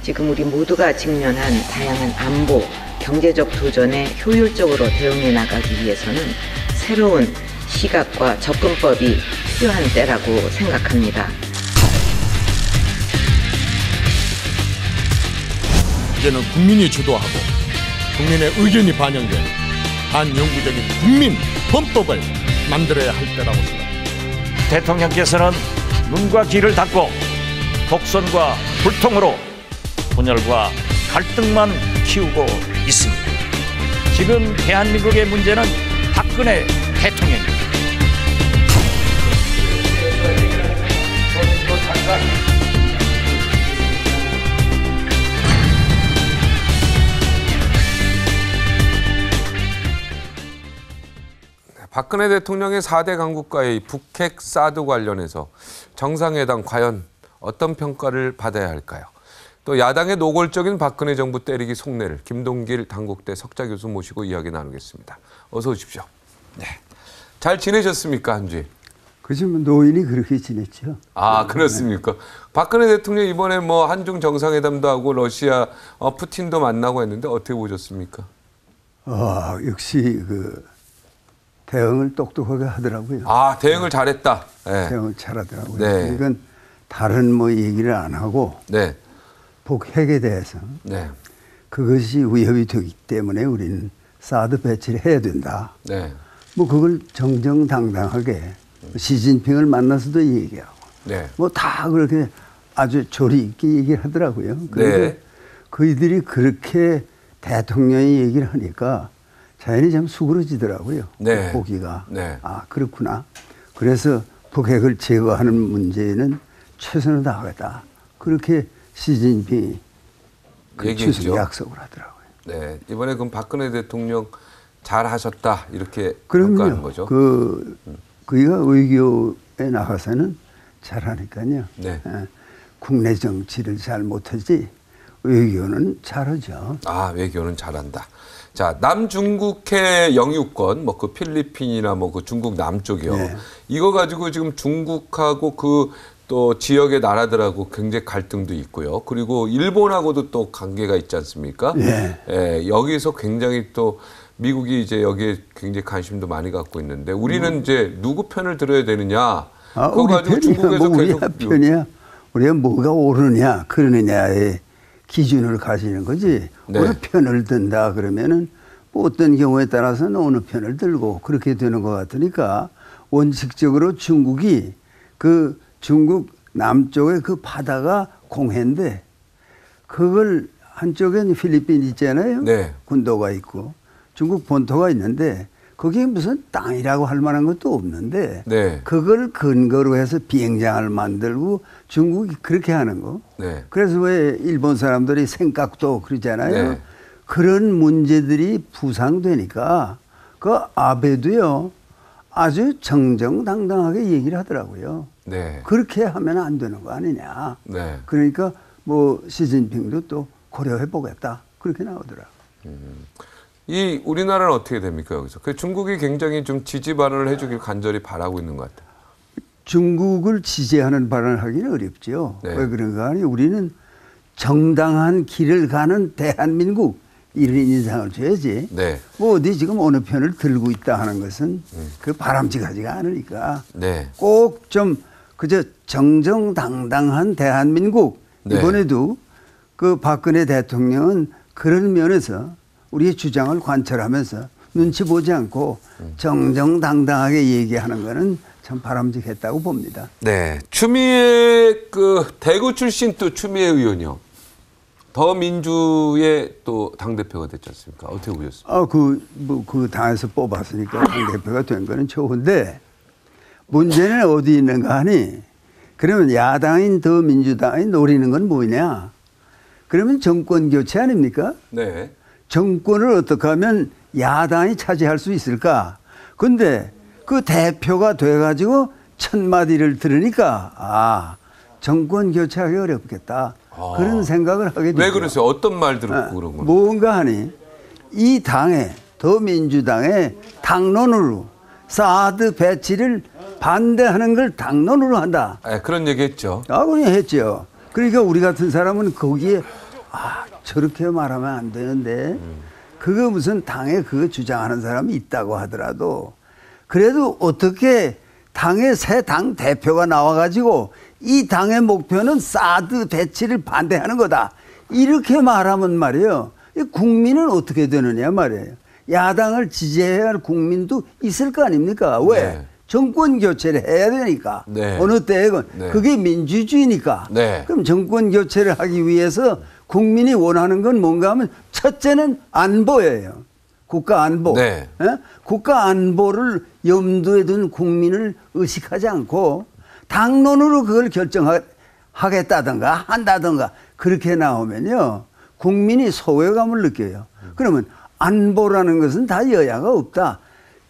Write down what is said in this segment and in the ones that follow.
지금 우리 모두가 직면한 다양한 안보, 경제적 도전에 효율적으로 대응해 나가기 위해서는 새로운 시각과 접근법이 필요한 때라고 생각합니다. 이제는 국민이 주도하고 국민의 의견이 반영된 반영구적인 국민 헌법을 만들어야 할 때라고 생각합니다. 대통령께서는 눈과 귀를 닫고 독선과 불통으로 분열과 갈등만 키우고 있습니다. 지금 대한민국의 문제는 박근혜 대통령입니다. 박근혜 대통령의 4대 강국과의 북핵 사드 관련해서 정상회담 과연 어떤 평가를 받아야 할까요? 또 야당의 노골적인 박근혜 정부 때리기 속내를 김동길 당국대 석좌 교수 모시고 이야기 나누겠습니다. 어서 오십시오. 네. 잘 지내셨습니까, 한 주일? 그죠, 노인이 그렇게 지냈죠. 아, 그렇습니까? 네. 박근혜 대통령 이번에 뭐 한중 정상회담도 하고 러시아 푸틴도 만나고 했는데 어떻게 보셨습니까? 역시 대응을 똑똑하게 하더라고요. 아, 대응을 잘했다. 네. 대응을 잘하더라고요. 네. 이건 다른 얘기를 안 하고 네. 북핵에 대해서 네. 그것이 위협이 되기 때문에 우리는 사드 배치를 해야 된다. 네. 그걸 정정당당하게 시진핑을 만나서도 얘기하고 네. 다 그렇게 아주 조리 있게 얘기를 하더라고요. 그런데 네. 그이들이 그렇게 대통령이 얘기를 하니까 자연히 좀 수그러지더라고요. 네. 보기가. 네. 아, 그렇구나. 그래서 북핵을 제거하는 문제는 최선을 다하겠다. 그렇게 시진핑이 얘기했죠. 약속을 하더라고요. 네. 이번에 그럼 박근혜 대통령 잘하셨다 이렇게 평가하는 거죠. 그가 외교에 나가서는 잘하니까요. 네. 국내 정치를 잘 못하지 외교는 잘하죠. 아, 외교는 잘한다. 자, 남중국해 영유권, 그 필리핀이나 그 중국 남쪽이요. 네. 이거 가지고 지금 중국하고 또 지역의 나라들하고 굉장히 갈등도 있고요. 그리고 일본하고도 또 관계가 있지 않습니까? 네. 예, 여기서 굉장히 또 미국이 이제 여기에 굉장히 관심도 많이 갖고 있는데 우리는 이제 누구 편을 들어야 되느냐? 그거 가지고 중국에서 계속 편이야. 우리가 뭐가 옳으냐, 그러느냐의 기준을 가지는 거지. 네. 어느 편을 든다 그러면은 어떤 경우에 따라서는 어느 편을 들고 그렇게 되는 것 같으니까 원칙적으로 중국이 중국 남쪽의 바다가 공해인데 그걸 한쪽엔 필리핀 있잖아요. 네. 군도가 있고 중국 본토가 있는데 거기에 무슨 땅이라고 할 만한 것도 없는데 네. 그걸 근거로 해서 비행장을 만들고 중국이 그렇게 하는 거. 네. 그래서 왜 일본 사람들이 생각도 그러잖아요. 네. 그런 문제들이 부상되니까 아베도요 아주 정정당당하게 얘기를 하더라고요. 네. 그렇게 하면 안 되는 거 아니냐. 네. 그러니까 시진핑도 또 고려해 보겠다. 그렇게 나오더라고요. 이 우리나라는 어떻게 됩니까 여기서? 중국이 굉장히 좀 지지 발언을 해주길 간절히 바라고 있는 것 같아요. 중국을 지지하는 발언을 하기는 어렵죠. 네. 왜 그런가 하니 우리는 정당한 길을 가는 대한민국 이런 인상을 줘야지. 네. 어디 지금 어느 편을 들고 있다 하는 것은 바람직하지가 않으니까. 네. 꼭 좀 그저 정정당당한 대한민국. 네. 이번에도 박근혜 대통령은 그런 면에서 우리의 주장을 관철하면서 눈치 보지 않고 정정당당하게 얘기하는 거는 참 바람직했다고 봅니다. 네. 추미애 대구 출신 또 추미애 의원이요. 더민주의 또 당대표가 됐지 않습니까? 어떻게 보셨습니까? 그 당에서 뽑았으니까 당대표가 된 거는 좋은데 문제는 어디 있는가 하니 그러면 야당인 더민주당이 노리는 건 뭐냐? 그러면 정권 교체 아닙니까? 네. 정권을 어떻게 하면 야당이 차지할 수 있을까? 근데 그 대표가 돼가지고 첫 마디를 들으니까 정권 교체하기 어렵겠다. 그런 생각을 하게 되죠. 왜 그러세요? 어떤 말 듣고 그런 겁니까? 뭔가 하니 이 당에 더민주당의 당론으로 사드 배치를 반대하는 걸 당론으로 한다. 네, 그런 얘기 했죠. 그냥 했죠. 그러니까 우리 같은 사람은 거기에 저렇게 말하면 안 되는데 그거 무슨 당에 그거 주장하는 사람이 있다고 하더라도 그래도 어떻게 당의 새 당 대표가 나와가지고 이 당의 목표는 사드 배치를 반대하는 거다. 이렇게 말하면 말이에요. 국민은 어떻게 되느냐 말이에요. 야당을 지지해야 할 국민도 있을 거 아닙니까? 왜? 네. 정권 교체를 해야 되니까. 네. 어느 때건 네. 그게 민주주의니까. 네. 그럼 정권 교체를 하기 위해서 국민이 원하는 건 뭔가 하면 첫째는 안보예요. 국가 안보. 네. 예? 국가 안보를 염두에 둔 국민을 의식하지 않고 당론으로 그걸 결정하겠다든가 한다든가 그렇게 나오면요. 국민이 소외감을 느껴요. 그러면 안보라는 것은 다 여야가 없다.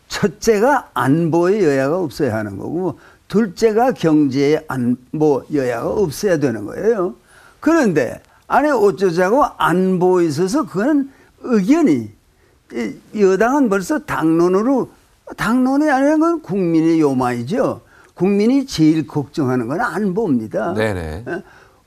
첫째가 안보의 여야가 없어야 하는 거고 둘째가 경제의 안보 여야가 없어야 되는 거예요. 그런데 아니 어쩌자고 안보에 있어서 그건 의견이 여당은 벌써 당론이 아니라 건 국민의 요망이죠. 국민이 제일 걱정하는 건 안보입니다. 네네.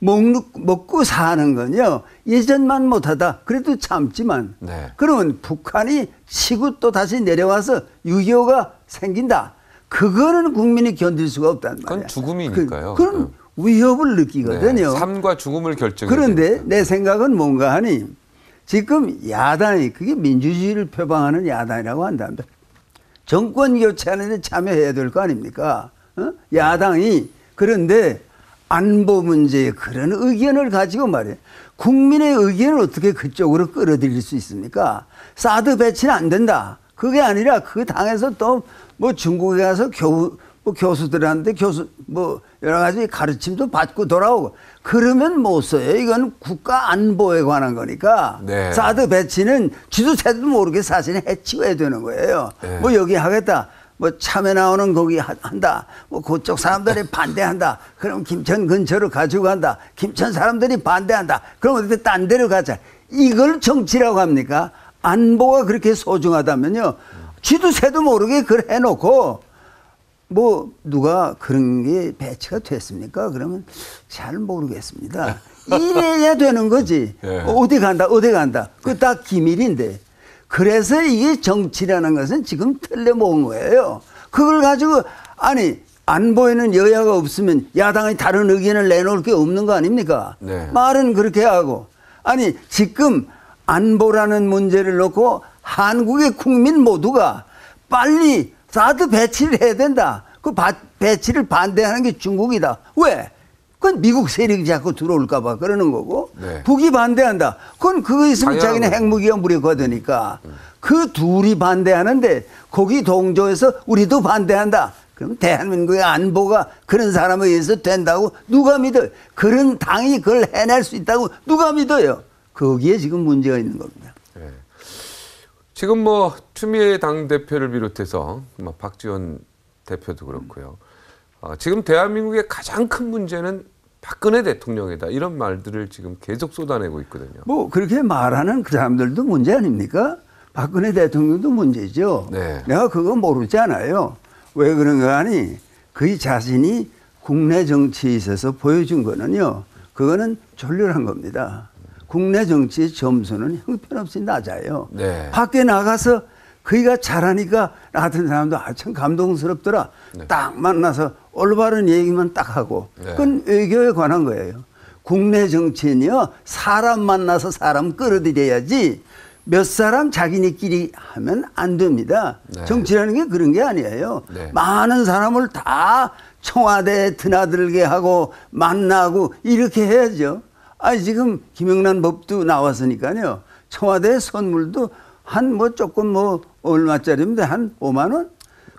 먹고 사는 건요. 예전만 못하다. 그래도 참지만. 네. 그러면 북한이 치고 또 다시 내려와서 6.25가 생긴다. 그거는 국민이 견딜 수가 없단 말이야. 그건 죽음이니까요. 그건 위협을 느끼거든요. 네. 삶과 죽음을 결정해야 그런데 되니까. 내 생각은 뭔가 하니 지금 야당이 그게 민주주의를 표방하는 야당이라고 한답니다. 정권 교체하는 데 참여해야 될 거 아닙니까? 야당이 그런데 안보 문제에 그런 의견을 가지고 말이에요. 국민의 의견을 어떻게 그쪽으로 끌어들일 수 있습니까? 사드 배치는 안 된다. 그게 아니라 그 당에서 또 뭐 중국에 가서 교수들한테 여러 가지 가르침도 받고 돌아오고 그러면 못 써요. 이건 국가 안보에 관한 거니까. 네. 사드 배치는 쥐도 새도 모르게 사실은 해치워야 되는 거예요. 네. 뭐 여기 하겠다. 뭐 참외 나오는 거기 한다. 뭐 그쪽 사람들이 반대한다. 그럼 김천 근처로 가지고 간다. 김천 사람들이 반대한다. 그럼 어디 딴 데로 가자. 이걸 정치라고 합니까? 안보가 그렇게 소중하다면요. 쥐도 새도 모르게 그걸 해놓고 뭐 누가 그런 게 배치가 됐습니까? 그러면 잘 모르겠습니다. 이래야 되는 거지. 네. 어디 간다. 그거 다 기밀인데. 그래서 이게 정치라는 것은 지금 틀려먹은 거예요. 그걸 가지고 아니 안보에는 여야가 없으면 야당이 다른 의견을 내놓을 게 없는 거 아닙니까? 네. 말은 그렇게 하고 아니 지금 안보라는 문제를 놓고 한국의 국민 모두가 빨리 사드 배치를 해야 된다. 그 배치를 반대하는 게 중국이다. 왜? 그건 미국 세력이 자꾸 들어올까 봐 그러는 거고 네. 북이 반대한다. 그건 그거 있으면 당연한 자기네 거죠. 핵무기가 무력화되니까 그 둘이 반대하는데 거기 동조해서 우리도 반대한다. 그럼 대한민국의 안보가 그런 사람에 의해서 된다고 누가 믿어요? 그런 당이 그걸 해낼 수 있다고 누가 믿어요? 거기에 지금 문제가 있는 겁니다. 네. 지금 뭐 추미애 당대표를 비롯해서 뭐 박지원 대표도 그렇고요. 지금 대한민국의 가장 큰 문제는 박근혜 대통령이다. 이런 말들을 지금 계속 쏟아내고 있거든요. 뭐 그렇게 말하는 그 사람들도 문제 아닙니까? 박근혜 대통령도 문제죠. 네. 내가 그거 모르지 않아요. 왜 그런가 하니 그의 자신이 국내 정치에 있어서 보여준 거는요. 그거는 졸렬한 겁니다. 국내 정치의 점수는 형편없이 낮아요. 네. 밖에 나가서 그이가 잘하니까 나 같은 사람도 참 감동스럽더라. 네. 딱 만나서 올바른 얘기만 딱 하고. 네. 그건 외교에 관한 거예요. 국내 정치인이요. 사람 만나서 사람 끌어들여야지 몇 사람 자기네끼리 하면 안 됩니다. 네. 정치라는 게 그런 게 아니에요. 네. 많은 사람을 다 청와대에 드나들게 하고 만나고 이렇게 해야죠. 아니 지금 김영란 법도 나왔으니까요. 청와대 선물도 한 뭐 조금 뭐 얼마짜리인데 한 5만 원?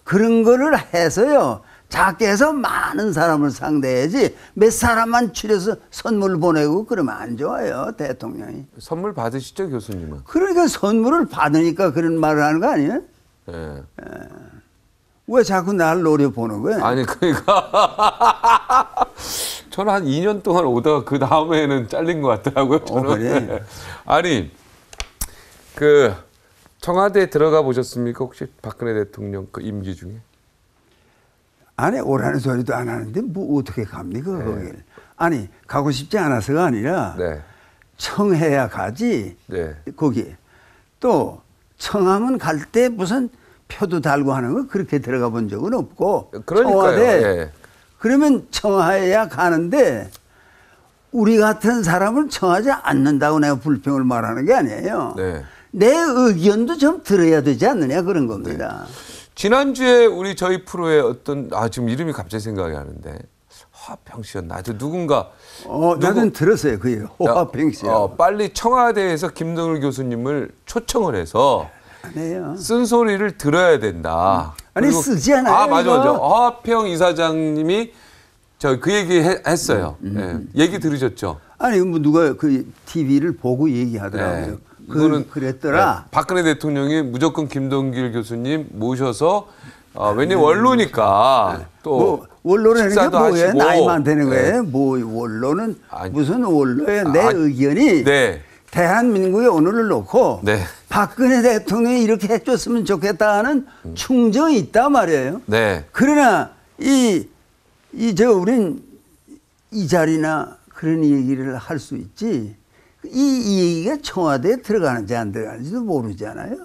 그런 거를 해서요. 작게 해서 많은 사람을 상대해야지 몇 사람만 추려서 선물 보내고 그러면 안 좋아요. 대통령이. 선물 받으시죠, 교수님은? 그러니까 선물을 받으니까 그런 말을 하는 거 아니에요? 네. 왜 자꾸 날 노려보는 거예요? 아니 그러니까 저는 한 2년 동안 오다가 그 다음에는 잘린 것 같더라고요. 저는. 그래? 아니 그 청와대에 들어가 보셨습니까? 혹시 박근혜 대통령 그 임기 중에? 아니 오라는 소리도 안 하는데 뭐 어떻게 갑니까 거길? 아니 가고 싶지 않아서가 아니라 네. 청해야 가지. 네. 거기 또 청하면 갈 때 무슨 표도 달고 하는 거 그렇게 들어가 본 적은 없고. 그러니까요. 청와대 예. 그러면 청하해야 가는데 우리 같은 사람을 청하지 않는다고 내가 불평을 말하는 게 아니에요. 네. 내 의견도 좀 들어야 되지 않느냐 그런 겁니다. 지난주에 우리 저희 프로에 어떤 지금 이름이 갑자기 생각이 나는데 화평 씨였나? 하여튼 누군가 나는 들었어요. 그 호화평 씨. 빨리 청와대에서 김동일 교수님을 초청을 해서 아니에요. 쓴소리를 들어야 된다. 아니 그리고- 쓰지 않아요. 맞아. 이거? 화평 이사장님이 그 얘기 했어요. 예. 얘기 들으셨죠? 아니 뭐 누가 그 TV를 보고 얘기하더라고요. 네. 이거는 그랬더라. 네. 박근혜 대통령이 무조건 김동길 교수님 모셔서 왜냐면 원로니까 또 뭐 원로라는 게 식사도 뭐예요? 하시고. 나이만 되는 네. 거예요? 뭐 원로는 아니. 무슨 원로예요? 내 의견이 네. 대한민국의 오늘을 놓고 네. 박근혜 대통령이 이렇게 해줬으면 좋겠다 하는 충정이 있단 말이에요. 네. 그러나 우린 이 자리나 그런 얘기를 할 수 있지. 이 얘기가 청와대에 들어가는지 안 들어가는지도 모르잖아요.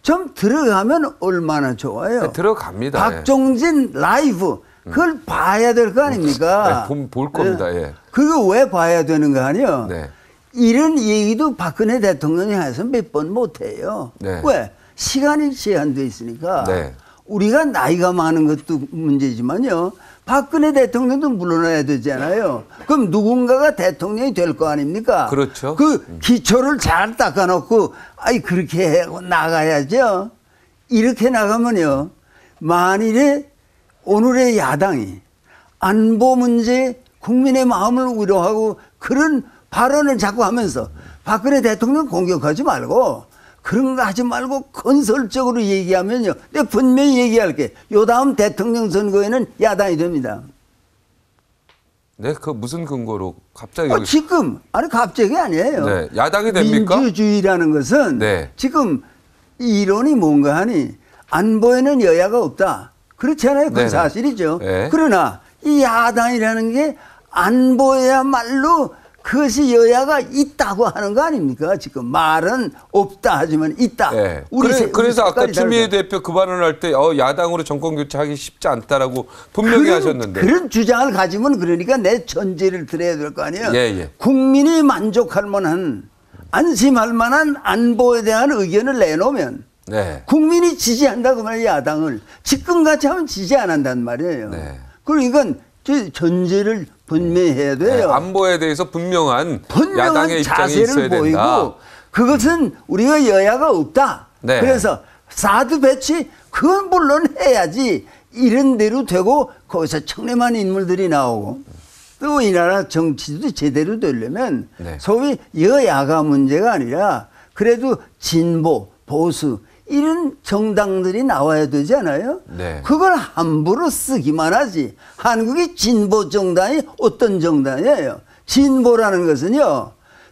좀 들어가면 얼마나 좋아요. 네, 들어갑니다. 박종진 라이브 그걸 봐야 될 거 아닙니까? 네, 볼 겁니다. 예. 그거 왜 봐야 되는 거 아니에요? 네. 이런 얘기도 박근혜 대통령이 해서 몇 번 못해요. 네. 왜? 시간이 제한돼 있으니까. 네. 우리가 나이가 많은 것도 문제지만요. 박근혜 대통령도 물러나야 되잖아요. 그럼 누군가가 대통령이 될 거 아닙니까? 그렇죠. 그 기초를 잘 닦아놓고 그렇게 하고 나가야죠. 이렇게 나가면요. 만일에 오늘의 야당이 안보 문제 국민의 마음을 위로하고 그런 발언을 자꾸 하면서 박근혜 대통령 공격하지 말고 그런 거 하지 말고 건설적으로 얘기하면요. 내가 분명히 얘기할게. 요 다음 대통령 선거에는 야당이 됩니다. 네, 그 무슨 근거로 갑자기 지금 갑자기 아니에요. 네, 야당이 됩니까? 민주주의라는 것은 네. 지금 이론이 뭔가 하니 안보에는 여야가 없다. 그렇지 않아요? 그건 네네. 사실이죠. 네. 그러나 이 야당이라는 게 안보에야말로 그것이 여야가 있다고 하는 거 아닙니까? 지금 말은 없다 하지만 있다. 네. 우리 그래서 아까 색깔이 추미애 다르다. 대표 그 발언을 할 때 야당으로 정권 교체하기 쉽지 않다라고 분명히 하셨는데. 그런 주장을 가지면 그러니까 내 전제를 들어야 될 거 아니에요. 예. 국민이 만족할 만한 안심할 만한 안보에 대한 의견을 내놓으면 네. 국민이 지지한다고 말이에요. 야당을. 지금같이 하면 지지 안 한단 말이에요. 네. 그리고 이건 전제를 분명히 해야 네, 돼요. 안보에 대해서 분명한 야당의 입장이 자세를 있어야 보이고 된다. 그것은 우리가 여야가 없다. 네. 그래서 사드 배치 그건 물론 해야지. 이런 대로 되고 거기서 청렴한 인물들이 나오고 또 이 나라 정치도 제대로 되려면 네. 소위 여야가 문제가 아니라 그래도 진보, 보수 이런 정당들이 나와야 되지 않아요? 네. 그걸 함부로 쓰기만 하지. 한국의 진보 정당이 어떤 정당이에요? 진보라는 것은요,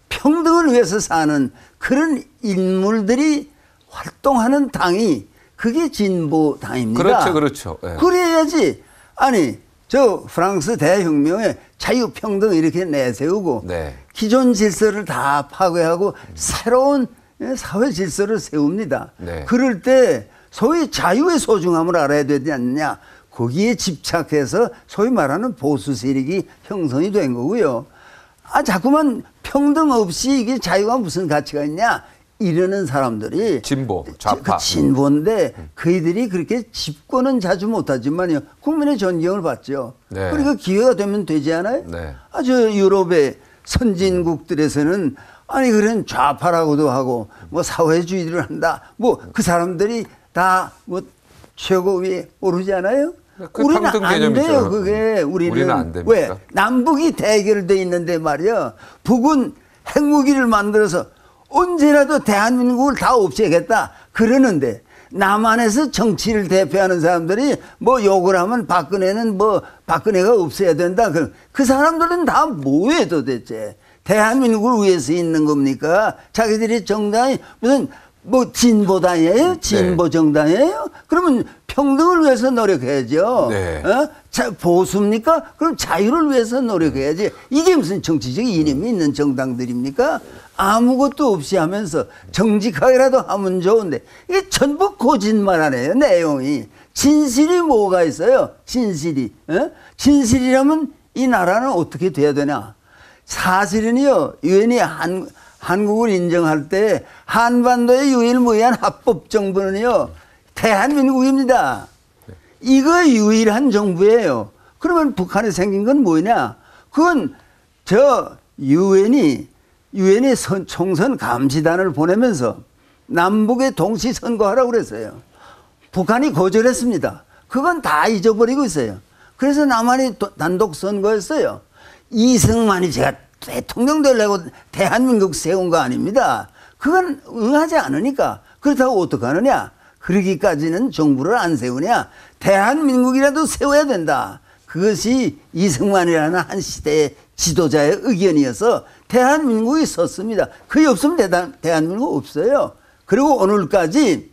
평등을 위해서 사는 그런 인물들이 활동하는 당이 그게 진보당입니다. 그렇죠. 네. 그래야지. 아니, 저 프랑스 대혁명에 자유평등 이렇게 내세우고 네. 기존 질서를 다 파괴하고 새로운 사회 질서를 세웁니다. 네. 그럴 때 소위 자유의 소중함을 알아야 되지 않느냐. 거기에 집착해서 소위 말하는 보수 세력이 형성이 된 거고요. 자꾸만 평등 없이 이게 자유가 무슨 가치가 있냐. 이러는 사람들이 진보, 좌파. 그 진보인데 그이들이 그렇게 집권은 자주 못하지만요. 국민의 존경을 받죠. 네. 그러니까 기회가 되면 되지 않아요? 네. 저 유럽의 선진국들에서는 그런 좌파라고도 하고 뭐 사회주의를 한다. 뭐 그 사람들이 다 뭐 최고위에 오르지 않아요? 그 우리는 평등 안 개념이죠. 돼요. 그게 우리는 안 됩니까? 왜 남북이 대결돼 있는데 말이야. 북은 핵무기를 만들어서 언제라도 대한민국을 다 없애겠다 그러는데 남한에서 정치를 대표하는 사람들이 뭐 욕을 하면 박근혜는 뭐 박근혜가 없애야 된다. 그 사람들은 다 뭐해 도대체? 대한민국을 위해서 있는 겁니까? 자기들이 정당이 무슨 뭐 진보당이에요? 진보 정당이에요? 그러면 평등을 위해서 노력해야죠. 네. 보수입니까? 그럼 자유를 위해서 노력해야지. 이게 무슨 정치적 이념이 있는 정당들입니까? 아무것도 없이 하면서 정직하게라도 하면 좋은데 이게 전부 거짓말하네요. 내용이. 진실이 뭐가 있어요? 진실이. 진실이라면 이 나라는 어떻게 돼야 되나? 사실은요. 유엔이 한국을 인정할 때 한반도의 유일무이한 합법 정부는요. 대한민국입니다. 이거 유일한 정부예요. 그러면 북한에 생긴 건 뭐냐? 그건 유엔이 총선 감시단을 보내면서 남북에 동시 선거하라고 그랬어요. 북한이 거절했습니다. 그건 다 잊어버리고 있어요. 그래서 남한이 단독 선거했어요. 이승만이 제가 대통령 되려고 대한민국 세운 거 아닙니다. 그건 응하지 않으니까. 그렇다고 어떡하느냐? 그러기까지는 정부를 안 세우냐? 대한민국이라도 세워야 된다. 그것이 이승만이라는 한 시대의 지도자의 의견이어서 대한민국이 섰습니다. 그게 없으면 대한민국 없어요. 그리고 오늘까지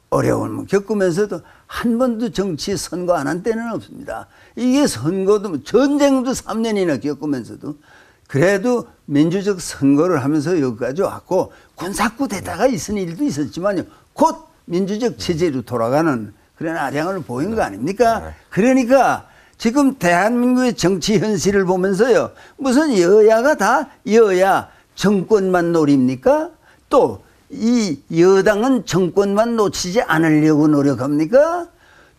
어려움을 겪으면서도 한 번도 정치 선거 안 한 때는 없습니다. 이게 선거도 전쟁도 3년이나 겪으면서도 그래도 민주적 선거를 하면서 여기까지 왔고 군사쿠데타가 있은 일도 있었지만요. 곧 민주적 체제로 돌아가는 그런 아량을 보인 거 아닙니까? 그러니까 지금 대한민국의 정치 현실을 보면서요. 무슨 여야가 다 여야 정권만 노립니까? 또 이 여당은 정권만 놓치지 않으려고 노력합니까?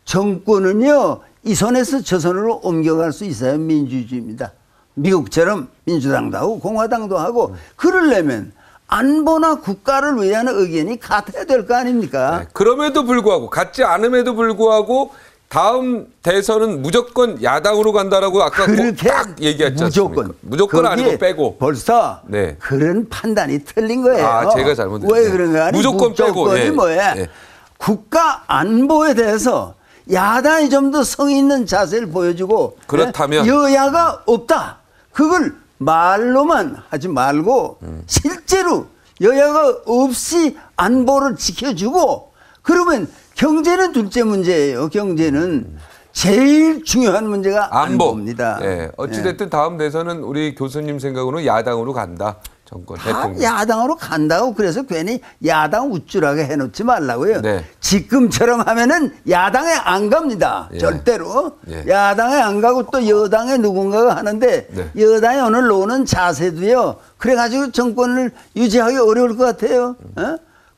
정권은요. 이 손에서 저 손으로 옮겨갈 수 있어야 민주주의입니다. 미국처럼 민주당도 하고 공화당도 하고 그러려면 안보나 국가를 위한 의견이 같아야 될 거 아닙니까? 네, 그럼에도 불구하고 같지 않음에도 불구하고 다음 대선은 무조건 야당으로 간다라고 아까 딱 얘기했지 않습니까? 무조건 아니고 빼고. 벌써 네. 그런 판단이 틀린 거예요. 아, 제가 잘못했네요. 왜 그런가? 무조건 빼고. 예. 뭐야? 예. 국가 안보에 대해서 야당이 좀 더 성의 있는 자세를 보여주고 그렇다면 여야가 없다. 그걸 말로만 하지 말고 실제로 여야가 없이 안보를 지켜주고 그러면 경제는 둘째 문제예요. 경제는 제일 중요한 문제가 안보입니다. 예. 어찌됐든 다음 대선은 우리 교수님 생각으로는 야당으로 간다. 정권 대통령. 야당으로 간다고 그래서 괜히 야당 우쭐하게 해놓지 말라고요. 네. 지금처럼 하면은 야당에 안 갑니다. 예. 절대로. 예. 야당에 안 가고 또 여당에 누군가가 하는데 네. 여당이 오늘 노는 자세도요. 그래가지고 정권을 유지하기 어려울 것 같아요.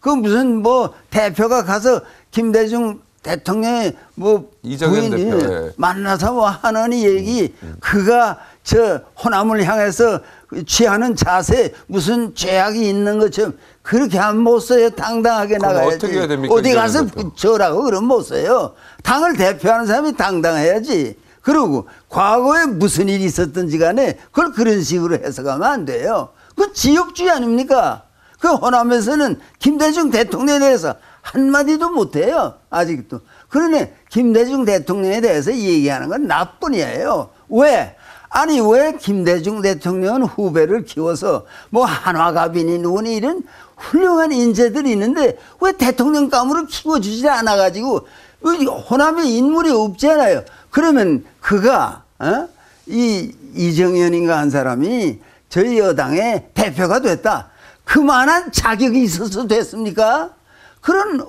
그 무슨 뭐 대표가 가서 김대중 대통령의 뭐 이정현 부인이 대표, 예. 만나서 뭐 하는 얘기 그가 저 호남을 향해서 취하는 자세 무슨 죄악이 있는 것처럼 그렇게 하면 못 써요. 당당하게 나가야지. 어떻게 해야 됩니까? 어디 가서 대표? 저라고 그러면 못 써요. 당을 대표하는 사람이 당당해야지. 그리고 과거에 무슨 일이 있었든지 간에 그걸 그런 식으로 해석하면 안 돼요. 그건 지역주의 아닙니까? 그 호남에서는 김대중 대통령에 대해서 한마디도 못해요. 아직도. 그러네 김대중 대통령에 대해서 얘기하는 건 나뿐이에요. 왜? 아니 왜 김대중 대통령은 후배를 키워서 뭐 한화갑이니 누구니 이런 훌륭한 인재들이 있는데 왜 대통령감으로 키워주지 않아가지고 호남에 인물이 없잖아요. 그러면 그가 이정현인가 한 사람이 저희 여당의 대표가 됐다. 그만한 자격이 있어서 됐습니까? 그런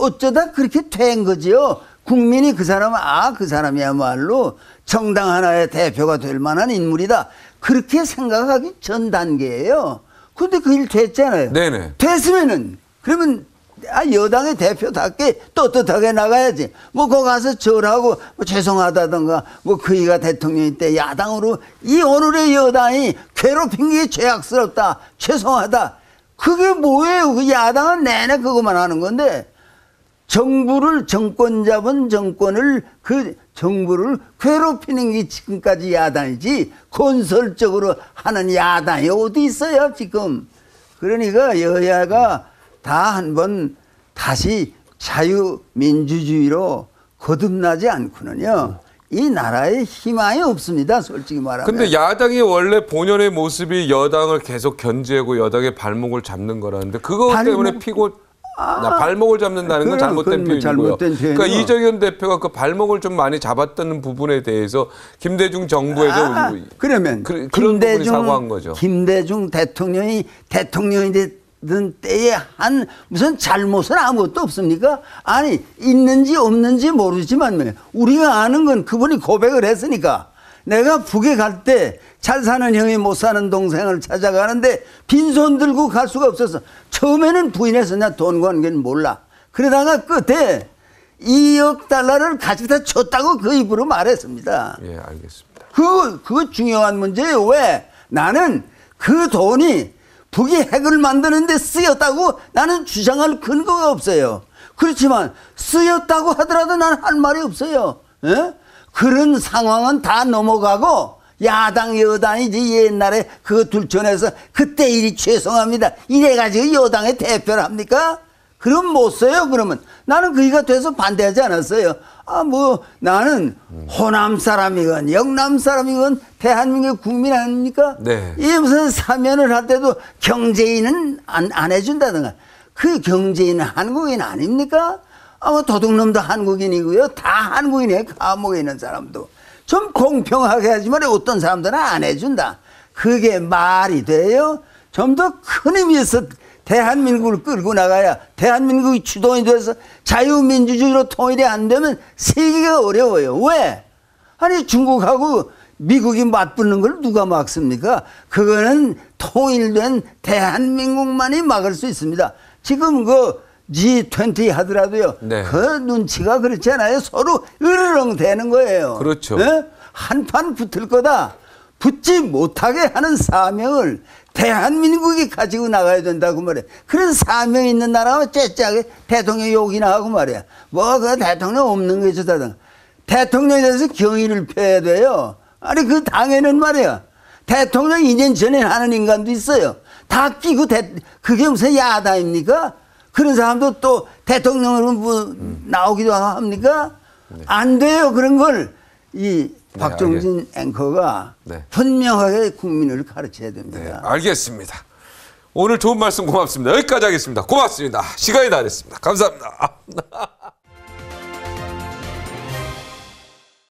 어쩌다 그렇게 된 거지요. 국민이 그 사람은 그 사람이야말로 정당 하나의 대표가 될 만한 인물이다. 그렇게 생각하기 전 단계예요. 근데 그 일 됐잖아요. 네네. 됐으면은 그러면 여당의 대표답게 떳떳하게 나가야지. 뭐 거기 가서 절하고 뭐 죄송하다던가 뭐 그이가 대통령일 때 야당으로 이 오늘의 여당이 괴롭힌 게 죄악스럽다. 죄송하다. 그게 뭐예요? 그 야당은 내내 그것만 하는 건데 정부를 정권 잡은 정권을 그 정부를 괴롭히는 게 지금까지 야당이지 건설적으로 하는 야당이 어디 있어요 지금. 그러니까 여야가 다 한번 다시 자유민주주의로 거듭나지 않고는요 이 나라에 희망이 없습니다. 솔직히 말하면. 근데 야당이 원래 본연의 모습이 여당을 계속 견제하고 여당의 발목을 잡는 거라는데 그것 때문에 피고 발목을 잡는다는 건 잘못된 그건 표현이고요. 잘못된 표현이고. 그러니까 이정현 대표가 그 발목을 좀 많이 잡았다는 부분에 대해서 김대중 정부에서 그러면 그런 부분이 사과한 거죠. 김대중 대통령이 되던 때에 한 무슨 잘못은 아무것도 없습니까? 아니 있는지 없는지 모르지만 우리가 아는 건 그분이 고백을 했으니까 내가 북에 갈 때 잘 사는 형이 못 사는 동생을 찾아가는데 빈손 들고 갈 수가 없어서 처음에는 부인해서 나 돈 관계는 몰라. 그러다가 끝에 2억 달러를 가져다 줬다고 그 입으로 말했습니다. 예, 알겠습니다. 그거 중요한 문제예요. 왜? 나는 그 돈이 북이 핵을 만드는데 쓰였다고 나는 주장할 근거가 없어요. 그렇지만 쓰였다고 하더라도 나는 할 말이 없어요. 에? 그런 상황은 다 넘어가고 야당 여당이지 옛날에 그거 둘쳐내서 그때 일이 죄송합니다 이래가지고 여당의 대표를 합니까? 그럼 못 써요. 그러면 나는 그이가 돼서 반대하지 않았어요. 나는 호남 사람이건 영남 사람이건 대한민국 국민 아닙니까? 네. 이 무슨 사면을 할 때도 경제인은 안 해준다든가. 그 경제인은 한국인 아닙니까? 도둑놈도 한국인이고요. 다 한국인이에요. 감옥에 있는 사람도. 좀 공평하게 하지만 어떤 사람들은 안 해준다. 그게 말이 돼요? 좀 더 큰 의미에서 대한민국을 끌고 나가야 대한민국이 주도이 돼서 자유민주주의로 통일이 안 되면 세계가 어려워요. 왜? 아니 중국하고 미국이 맞붙는 걸 누가 막습니까? 그거는 통일된 대한민국만이 막을 수 있습니다. 지금 그 G20 하더라도요. 네. 그 눈치가 그렇지 않아요. 서로 으르렁 대는 거예요. 그렇죠. 네? 한판 붙을 거다. 붙지 못하게 하는 사명을 대한민국이 가지고 나가야 된다고 말이야. 그런 사명이 있는 나라가 째째하게 대통령 욕이나 하고 말이야. 그 대통령 없는 게 좋다든. 대통령에 대해서 경의를 펴야 돼요. 아니 그 당에는 말이야. 대통령 2년 전에 하는 인간도 있어요. 다 끼고 그게 무슨 야당입니까? 그런 사람도 또 대통령으로 나오기도 합니까? 네. 안 돼요. 그런 걸 이 박종진 앵커가 네. 분명하게 국민을 가르쳐야 됩니다. 네, 알겠습니다. 오늘 좋은 말씀 고맙습니다. 여기까지 하겠습니다. 고맙습니다. 시간이 다 됐습니다. 감사합니다.